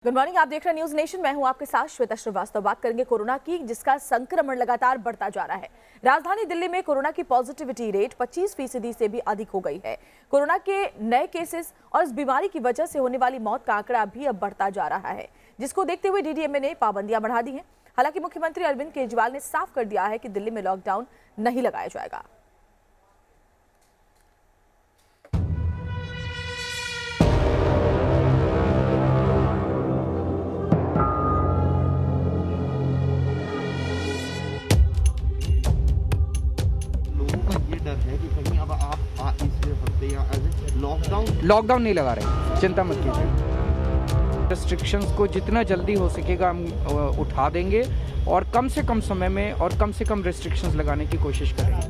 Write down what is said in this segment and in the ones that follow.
Good morning, आप देख रहे हैं न्यूज नेशन। मैं हूं आपके साथ श्वेता श्रीवास्तव। बात करेंगे कोरोना की, जिसका संक्रमण लगातार बढ़ता जा रहा है। राजधानी दिल्ली में कोरोना की पॉजिटिविटी रेट 25% से भी अधिक हो गई है। कोरोना के नए केसेस और इस बीमारी की वजह से होने वाली मौत का आंकड़ा भी अब बढ़ता जा रहा है, जिसको देखते हुए डीडीएमए ने पाबंदियां बढ़ा दी हैं। हालांकि मुख्यमंत्री अरविंद केजरीवाल ने साफ कर दिया है कि दिल्ली में लॉकडाउन नहीं लगाया जाएगा। लॉकडाउन नहीं लगा रहे, चिंता मत कीजिए। रेस्ट्रिक्शंस को जितना जल्दी हो सकेगा हम उठा देंगे और कम से कम समय में और कम से कम रेस्ट्रिक्शंस लगाने की कोशिश करेंगे।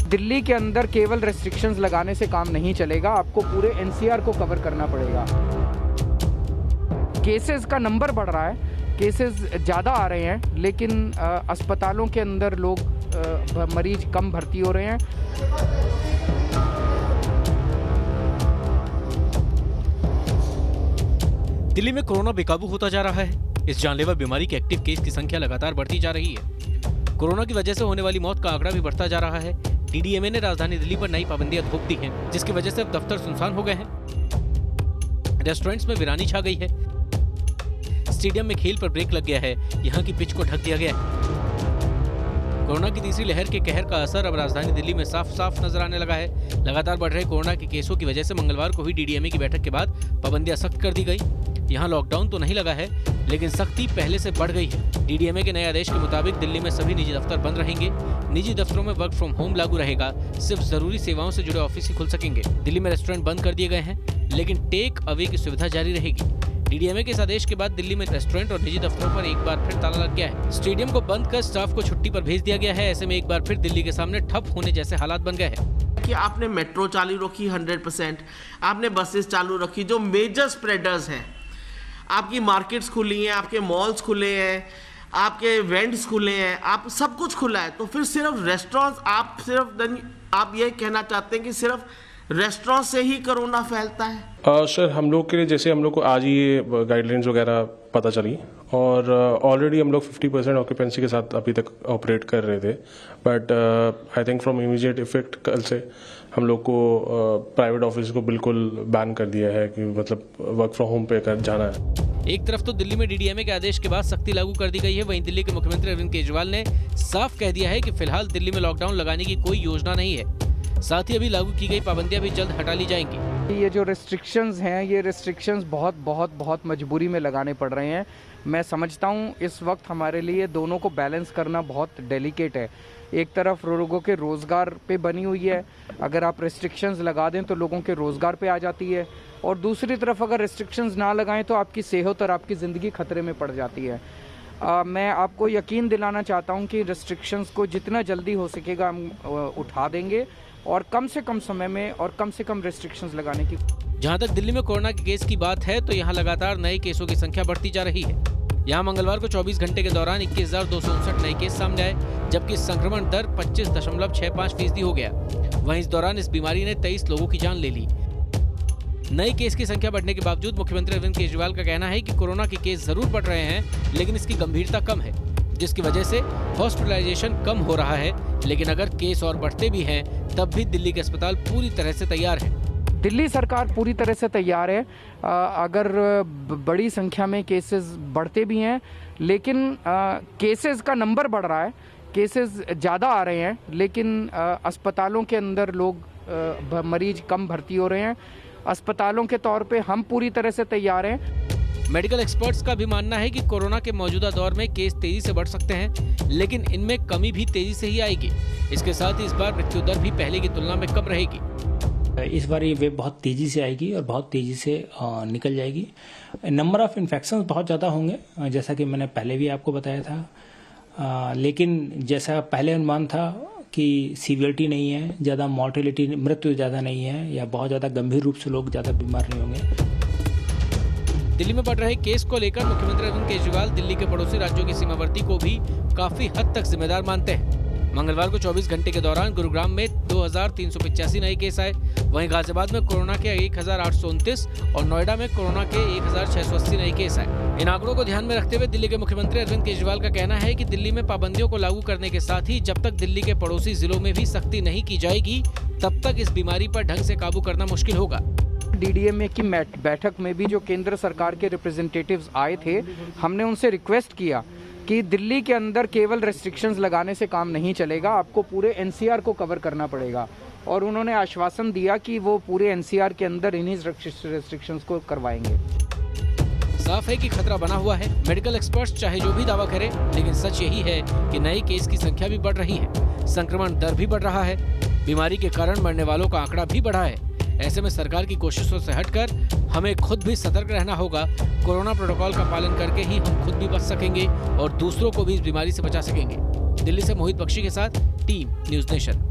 दिल्ली के अंदर केवल रेस्ट्रिक्शंस लगाने से काम नहीं चलेगा, आपको पूरे एनसीआर को कवर करना पड़ेगा। केसेस का नंबर बढ़ रहा है, केसेस ज़्यादा आ रहे हैं, लेकिन अस्पतालों के अंदर लोग मरीज कम भर्ती हो रहे हैं। दिल्ली में कोरोना बेकाबू होता जा रहा है। इस जानलेवा बीमारी के एक्टिव केस की संख्या लगातार बढ़ती जा रही है। कोरोना की वजह से होने वाली मौत का आंकड़ा भी बढ़ता जा रहा है। डीडीएमए ने राजधानी दिल्ली पर नई पाबंदियां थोप दी हैं, जिसकी वजह से अब दफ्तर सुनसान हो गए हैं। रेस्टोरेंट्स में वीरानी छा गई है। स्टेडियम में खेल पर ब्रेक लग गया है। यहाँ की पिच को ढक दिया गया है। कोरोना की तीसरी लहर के कहर का असर अब राजधानी दिल्ली में साफ साफ नजर आने लगा है। लगातार बढ़ रहे कोरोना के केसों की वजह से मंगलवार को हुई डीडीएमए की बैठक के बाद पाबंदियां सख्त कर दी गई। यहाँ लॉकडाउन तो नहीं लगा है, लेकिन सख्ती पहले से बढ़ गई है। डीडीएमए के नए आदेश के मुताबिक दिल्ली में सभी निजी दफ्तर बंद रहेंगे। निजी दफ्तरों में वर्क फ्रॉम होम लागू रहेगा। सिर्फ जरूरी सेवाओं से जुड़े ऑफिस ही खुल सकेंगे। दिल्ली में रेस्टोरेंट बंद कर दिए गए हैं, लेकिन टेक अवे की सुविधा जारी रहेगी। डीडीएमए के इस आदेश के बाद दिल्ली में रेस्टोरेंट और निजी दफ्तरों पर एक बार फिर ताला लग गया है। स्टेडियम को बंद कर स्टाफ को छुट्टी पर भेज दिया गया है। ऐसे में एक बार फिर दिल्ली के सामने ठप होने जैसे हालात बन गए हैं। कि आपने मेट्रो चालू रखी 100%, आपने बसेस चालू रखी जो मेजर स्प्रेडर्स हैं, आपकी मार्केट्स खुली हैं, आपके मॉल्स खुले हैं, आपके इवेंट्स खुले हैं, आप सब कुछ खुला है। तो फिर सिर्फ रेस्टोरेंट्स, आप ये कहना चाहते हैं कि सिर्फ रेस्टोरेंट से ही कोरोना फैलता है? सर, हम लोग के लिए जैसे हम लोग को आज ये गाइडलाइंस वगैरह पता चली और ऑलरेडी हम लोग 50% ऑक्यूपेंसी के साथ अभी तक ऑपरेट कर रहे थे, but I think from immediate effect कल से हम लोग को प्राइवेट ऑफिस को बिल्कुल बैन कर दिया है कि मतलब वर्क फ्रॉम होम पे कर जाना है। एक तरफ तो दिल्ली में डीडीएमए के आदेश के बाद सख्ती लागू कर दी गई है, वहीं दिल्ली के मुख्यमंत्री अरविंद केजरीवाल ने साफ कह दिया है कि फिलहाल दिल्ली में लॉकडाउन लगाने की कोई योजना नहीं है। साथ ही अभी लागू की गई पाबंदियां भी जल्द हटा ली जाएंगी। ये जो रेस्ट्रिक्शंस हैं, ये रेस्ट्रिक्शंस बहुत मजबूरी में लगाने पड़ रहे हैं। मैं समझता हूँ इस वक्त हमारे लिए दोनों को बैलेंस करना बहुत डेलिकेट है। एक तरफ लोगों के रोज़गार पे बनी हुई है, अगर आप रेस्ट्रिक्शंस लगा दें तो लोगों के रोज़गार पे आ जाती है, और दूसरी तरफ अगर रेस्ट्रिक्शंस ना लगाएं तो आपकी सेहत और आपकी ज़िंदगी खतरे में पड़ जाती है। मैं आपको यकीन दिलाना चाहता हूं कि रेस्ट्रिक्शंस को जितना जल्दी हो सकेगा हम उठा देंगे और कम से कम समय में और कम से कम रेस्ट्रिक्शंस लगाने की। जहां तक दिल्ली में कोरोना के केस की बात है, तो यहां लगातार नए केसों की संख्या बढ़ती जा रही है। यहां मंगलवार को 24 घंटे के दौरान 21,259 नए केस सामने आए, जबकि संक्रमण दर 25.65% हो गया। वहीं इस दौरान इस बीमारी ने 23 लोगों की जान ले ली। नए केस की संख्या बढ़ने के बावजूद मुख्यमंत्री अरविंद केजरीवाल का कहना है कि कोरोना के केस जरूर बढ़ रहे हैं, लेकिन इसकी गंभीरता कम है, जिसकी वजह से हॉस्पिटलाइजेशन कम हो रहा है। लेकिन अगर केस और बढ़ते भी हैं, तब भी दिल्ली के अस्पताल पूरी तरह से तैयार है। दिल्ली सरकार पूरी तरह से तैयार है। अगर बड़ी संख्या में केसेस बढ़ते भी हैं, लेकिन केसेस का नंबर बढ़ रहा है, केसेस ज़्यादा आ रहे हैं, लेकिन अस्पतालों के अंदर लोग मरीज कम भर्ती हो रहे हैं। अस्पतालों के तौर पे हम पूरी तरह से तैयार हैं। मेडिकल एक्सपर्ट्स का भी मानना है कि कोरोना के मौजूदा दौर में केस तेजी से बढ़ सकते हैं, लेकिन इनमें कमी भी तेजी से ही आएगी। इसके साथ ही इस बार मृत्यु दर भी पहले की तुलना में कम रहेगी। इस बार ये वेव बहुत तेज़ी से आएगी और बहुत तेज़ी से निकल जाएगी। नंबर ऑफ इन्फेक्शंस बहुत ज़्यादा होंगे, जैसा कि मैंने पहले भी आपको बताया था, लेकिन जैसा पहले अनुमान था कि सीवियरिटी नहीं है, ज़्यादा मॉर्टेलिटी, मृत्यु ज़्यादा नहीं है, या बहुत ज़्यादा गंभीर रूप से लोग ज़्यादा बीमार नहीं होंगे। दिल्ली में बढ़ रहे केस को लेकर मुख्यमंत्री अरविंद केजरीवाल दिल्ली के पड़ोसी राज्यों की सीमावर्ती को भी काफी हद तक जिम्मेदार मानते हैं। मंगलवार को 24 घंटे के दौरान गुरुग्राम में 2385 नए केस आए। वहीं गाजियाबाद में कोरोना के 1829 और नोएडा में कोरोना के 1680 नए केस आए। इन आंकड़ों को ध्यान में रखते हुए दिल्ली के मुख्यमंत्री अरविंद केजरीवाल का कहना है कि दिल्ली में पाबंदियों को लागू करने के साथ ही जब तक दिल्ली के पड़ोसी जिलों में भी सख्ती नहीं की जाएगी, तब तक इस बीमारी पर ढंग से काबू करना मुश्किल होगा। डीडीएमए की बैठक में भी जो केंद्र सरकार के रिप्रेजेंटेटिव्स आए थे, हमने उनसे रिक्वेस्ट किया कि दिल्ली के अंदर केवल रेस्ट्रिक्शंस लगाने से काम नहीं चलेगा, आपको पूरे एनसीआर को कवर करना पड़ेगा। और उन्होंने आश्वासन दिया कि वो पूरे एनसीआर के अंदर इन्हीं रेस्ट्रिक्शंस को करवाएंगे। साफ है कि खतरा बना हुआ है। मेडिकल एक्सपर्ट्स चाहे जो भी दावा करें, लेकिन सच यही है कि नए केस की संख्या भी बढ़ रही है, संक्रमण दर भी बढ़ रहा है, बीमारी के कारण मरने वालों का आंकड़ा भी बढ़ा है। ऐसे में सरकार की कोशिशों से हटकर हमें खुद भी सतर्क रहना होगा। कोरोना प्रोटोकॉल का पालन करके ही हम खुद भी बच सकेंगे और दूसरों को भी इस बीमारी से बचा सकेंगे। दिल्ली से मोहित बख्शी के साथ टीम न्यूज़ नेशन।